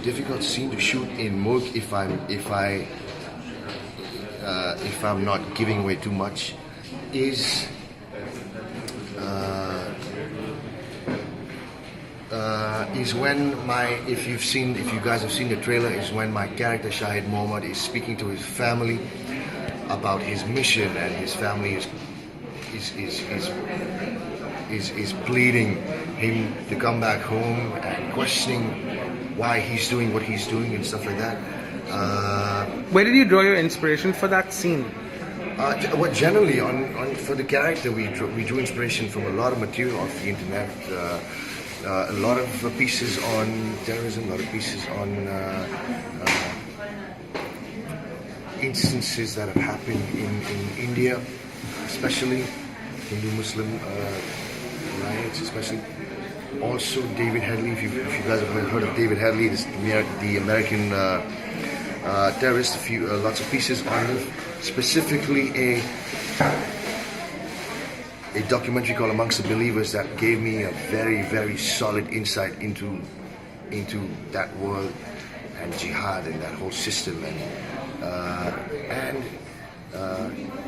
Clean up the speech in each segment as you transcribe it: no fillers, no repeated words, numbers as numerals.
difficult scene to shoot in Mulk if I'm not giving away too much is when if you guys have seen the trailer, is when my character Shahid Mohammed is speaking to his family about his mission, and his family is pleading him to come back home and questioning why he's doing what he's doing and stuff like that. Where did you draw your inspiration for that scene? Well, generally, for the character, we drew inspiration from a lot of material off the internet. A lot of pieces on terrorism, a lot of pieces on instances that have happened in India, especially Hindu-Muslim riots, especially. Also, David Headley. If you guys have heard of David Headley, the American terrorist. Lots of pieces on him. Specifically, a documentary called Amongst the Believers that gave me a very, very solid insight into that world and jihad and that whole system.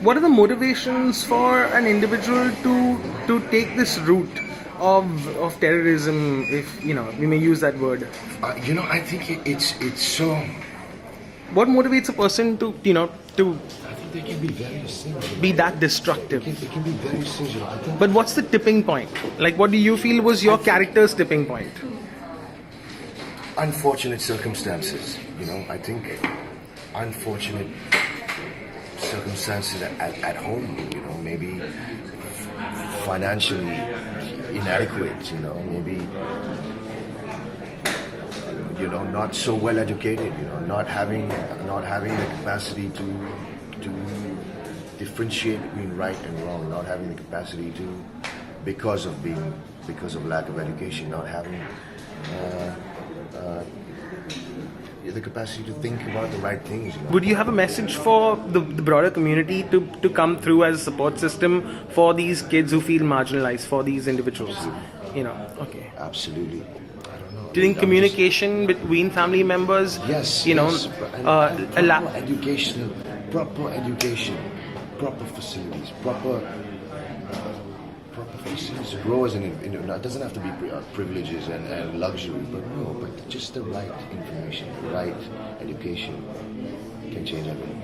What are the motivations for an individual to take this route of terrorism, if we may use that word? I think it's so. What motivates a person to I think they can be very singular. be that destructive? It can be very singular. I think But what's the tipping point? Like, what do you feel was your character's tipping point? unfortunate circumstances. I think unfortunate circumstances at home. Maybe financially inadequate. Maybe not so well educated. Not having the capacity to differentiate between right and wrong. Not having the capacity to, because of lack of education. Not having the capacity to think about the right things. Would you have a message for the broader community to come through as a support system for these kids who feel marginalized, for these individuals? Okay. Absolutely. I don't know. Do you think communication between family members? Yes. Proper education, proper facilities, proper facilities to grow as an individual. It doesn't have to be privileges and luxury, but just the right information, the right education can change everything.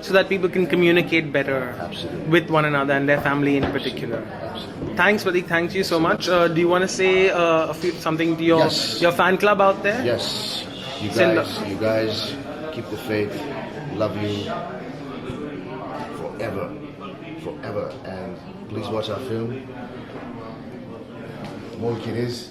So that people can communicate better Absolutely. with one another and their family in particular. Absolutely. Thanks, Prateik. Thank you so much. Do you want to say something to your fan club out there? Yes. You guys keep the faith. Love you forever. And please watch our film. Mulk it is.